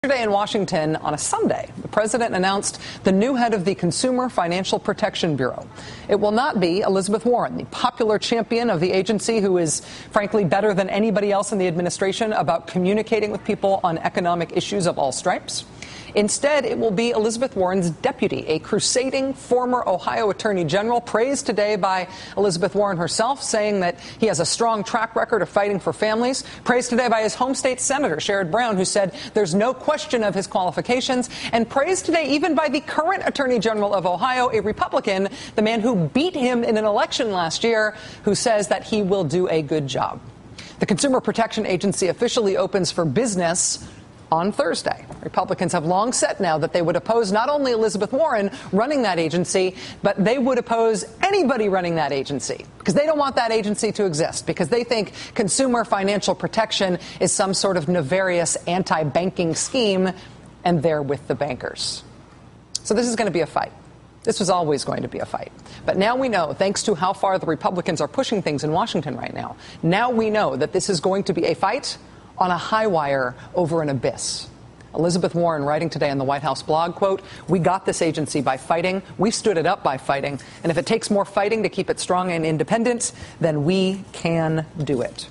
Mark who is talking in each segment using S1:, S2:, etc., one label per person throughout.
S1: Yesterday in Washington, on a Sunday, the president announced the new head of the Consumer Financial Protection Bureau. It will not be Elizabeth Warren, the popular champion of the agency who is, frankly, better than anybody else in the administration about communicating with people on economic issues of all stripes. Instead, it will be Elizabeth Warren's deputy, a crusading former Ohio Attorney General, praised today by Elizabeth Warren herself, saying that he has a strong track record of fighting for families. Praised today by his home state senator, Sherrod Brown, who said there's no question of his qualifications. And praised today even by the current Attorney General of Ohio, a Republican, the man who beat him in an election last year, who says that he will do a good job. The Consumer Protection Agency officially opens for business on Thursday. Republicans have long said now that they would oppose not only Elizabeth Warren running that agency, but they would oppose anybody running that agency because they don't want that agency to exist, because they think consumer financial protection is some sort of nefarious anti-banking scheme, and they're with the bankers. So this is going to be a fight. This was always going to be a fight. But now we know, thanks to how far the Republicans are pushing things in Washington right now, now we know that this is going to be a fight on a high wire over an abyss. Elizabeth Warren writing today on the White House blog, quote, "We got this agency by fighting. We stood it up by fighting. And if it takes more fighting to keep it strong and independent, then we can do it."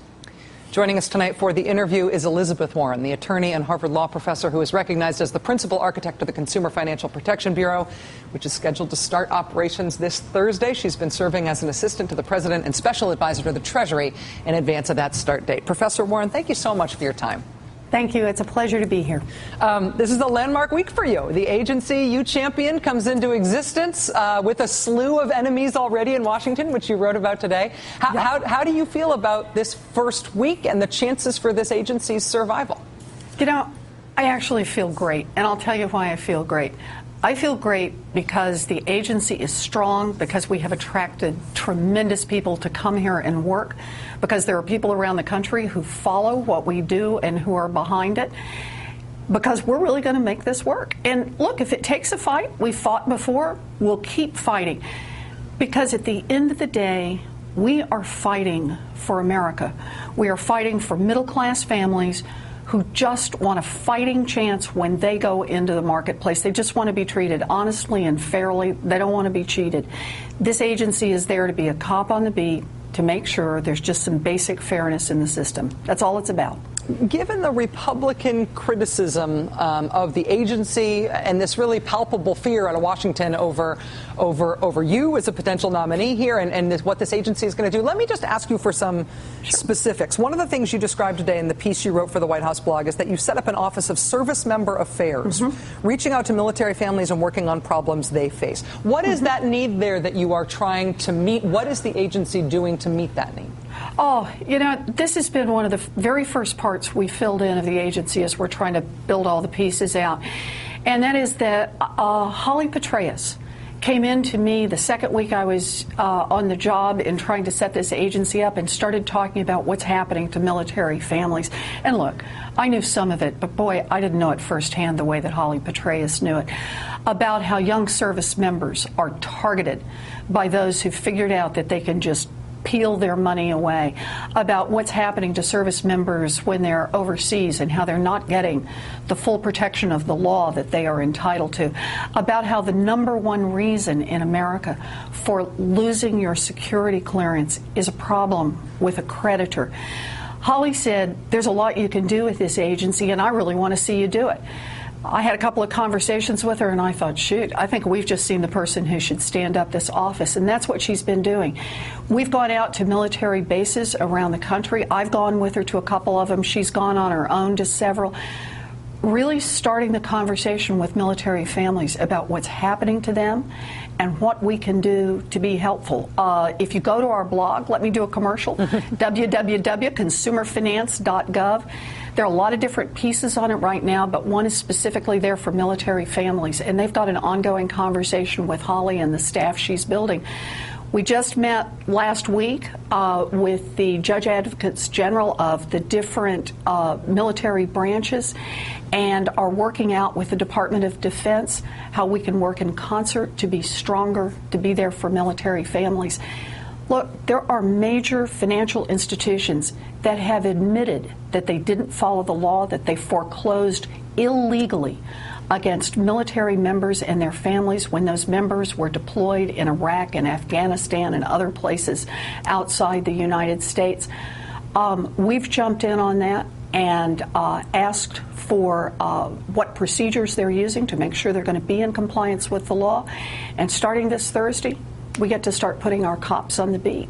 S1: Joining us tonight for the interview is Elizabeth Warren, the attorney and Harvard Law professor who is recognized as the principal architect of the Consumer Financial Protection Bureau, which is scheduled to start operations this Thursday. She's been serving as an assistant to the president and special advisor to the Treasury in advance of that start date. Professor Warren, thank you so much for your time.
S2: Thank you. It's a pleasure to be here.
S1: This is a landmark week for you. The agency you champion comes into existence with a slew of enemies already in Washington, which you wrote about today. How do you feel about this first week and the chances for this agency's survival?
S2: You know, I actually feel great, and I'll tell you why I feel great. I feel great because the agency is strong, because we have attracted tremendous people to come here and work, because there are people around the country who follow what we do and who are behind it, because we're really going to make this work. And look, if it takes a fight, we've fought before, we'll keep fighting. Because at the end of the day, we are fighting for America. We are fighting for middle-class families who just want a fighting chance when they go into the marketplace. They just want to be treated honestly and fairly. They don't want to be cheated. This agency is there to be a cop on the beat, to make sure there's just some basic fairness in the system. That's all it's about.
S1: Given the Republican criticism of the agency and this really palpable fear out of Washington over you as a potential nominee here and what this agency is going to do, let me just ask you for some specifics. One of the things you described today in the piece you wrote for the White House blog is that you set up an Office of Service Member Affairs, reaching out to military families and working on problems they face. What is that need there that you are trying to meet? What is the agency doing to meet that need?
S2: Oh, you know, this has been one of the very first parts we filled in of the agency as we're trying to build all the pieces out. And that is that Holly Petraeus came in to me the second week I was on the job in trying to set this agency up and started talking about what's happening to military families. And look, I knew some of it, but boy, I didn't know it firsthand the way that Holly Petraeus knew it, about how young service members are targeted by those who figured out that they can just peel their money away, about what's happening to service members when they're overseas and how they're not getting the full protection of the law that they are entitled to, about how the number one reason in America for losing your security clearance is a problem with a creditor. Holly said, there's a lot you can do with this agency, and I really want to see you do it. I had a couple of conversations with her, and I thought, shoot, I think we've just seen the person who should stand up this office, and that's what she's been doing. We've gone out to military bases around the country. I've gone with her to a couple of them. She's gone on her own to several, really starting the conversation with military families about what's happening to them and what we can do to be helpful. If you go to our blog, let me do a commercial, www.consumerfinance.gov. There are a lot of different pieces on it right now, but one is specifically there for military families, and they've got an ongoing conversation with Holly and the staff she's building. We just met last week with the Judge Advocates General of the different military branches and are working out with the Department of Defense how we can work in concert to be stronger, to be there for military families. Look, there are major financial institutions that have admitted that they didn't follow the law, that they foreclosed illegally against military members and their families when those members were deployed in Iraq and Afghanistan and other places outside the United States. We've jumped in on that and asked for what procedures they're using to make sure they're going to be in compliance with the law. And starting this Thursday, we get to start putting our cops on the beat.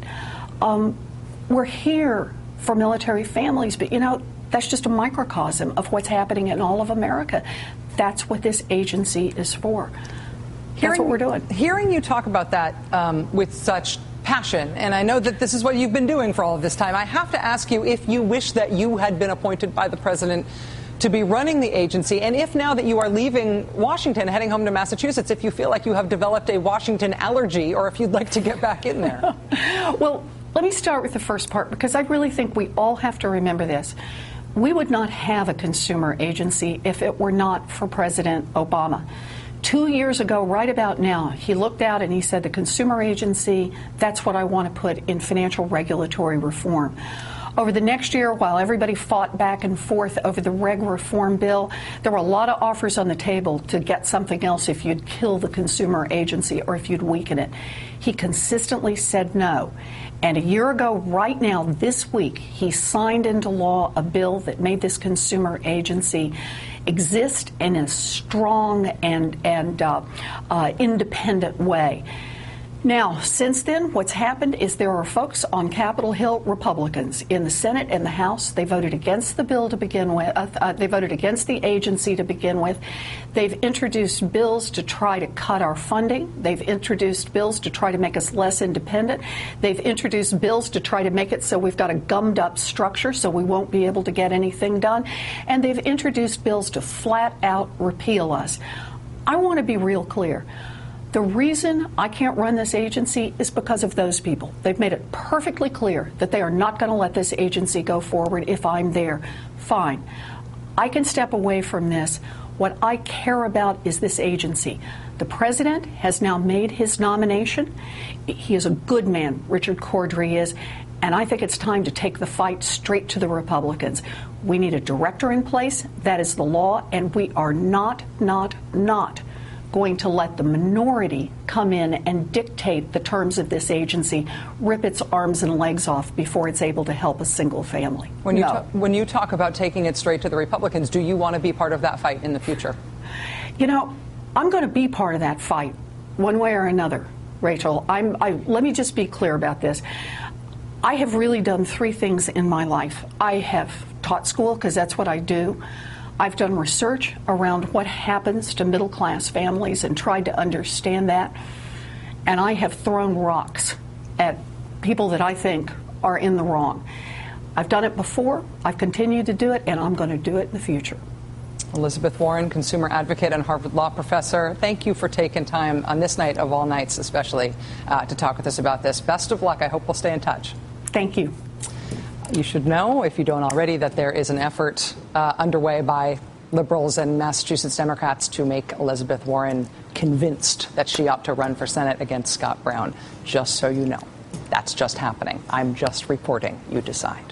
S2: We're here for military families, but you know, that's just a microcosm of what's happening in all of America. That's what this agency is for. That's what we're doing.
S1: Hearing you talk about that with such passion, and I know that this is what you've been doing for all of this time, I have to ask you if you wish that you had been appointed by the president to be running the agency, and if now that you are leaving Washington, heading home to Massachusetts, if you feel like you have developed a Washington allergy, or if you'd like to get back in there.
S2: Well, let me start with the first part, because I really think we all have to remember this. We would not have a consumer agency if it were not for President Obama. 2 years ago, right about now, he looked out and he said, the consumer agency, that's what I want to put in financial regulatory reform. Over the next year, while everybody fought back and forth over the reg reform bill, there were a lot of offers on the table to get something else if you'd kill the consumer agency or if you'd weaken it. He consistently said no. And a year ago, right now, this week, he signed into law a bill that made this consumer agency exist in a strong and independent way. Now, since then, what's happened is there are folks on Capitol Hill, Republicans, in the Senate and the House. They voted against the bill to begin with. They voted against the agency to begin with. They've introduced bills to try to cut our funding. They've introduced bills to try to make us less independent. They've introduced bills to try to make it so we've got a gummed up structure so we won't be able to get anything done. And they've introduced bills to flat out repeal us. I want to be real clear. The reason I can't run this agency is because of those people. They've made it perfectly clear that they are not going to let this agency go forward if I'm there. Fine. I can step away from this. What I care about is this agency. The president has now made his nomination. He is a good man, Richard Cordray is, and I think it's time to take the fight straight to the Republicans. We need a director in place. That is the law, and we are not going to let the minority come in and dictate the terms of this agency, rip its arms and legs off before it's able to help a single family.
S1: When you talk about taking it straight to the Republicans, do you want to be part of that fight in the future?
S2: You know, I'm going to be part of that fight one way or another, Rachel. Let me just be clear about this. I have really done three things in my life. I have taught school, because that's what I do. I've done research around what happens to middle-class families and tried to understand that. And I have thrown rocks at people that I think are in the wrong. I've done it before, I've continued to do it, and I'm going to do it in the future.
S1: Elizabeth Warren, consumer advocate and Harvard Law professor, thank you for taking time on this night of all nights, especially to talk with us about this. Best of luck. I hope we'll stay in touch.
S2: Thank you.
S1: You should know, if you don't already, that there is an effort underway by liberals and Massachusetts Democrats to make Elizabeth Warren convinced that she ought to run for Senate against Scott Brown. Just so you know, that's just happening. I'm just reporting. You decide.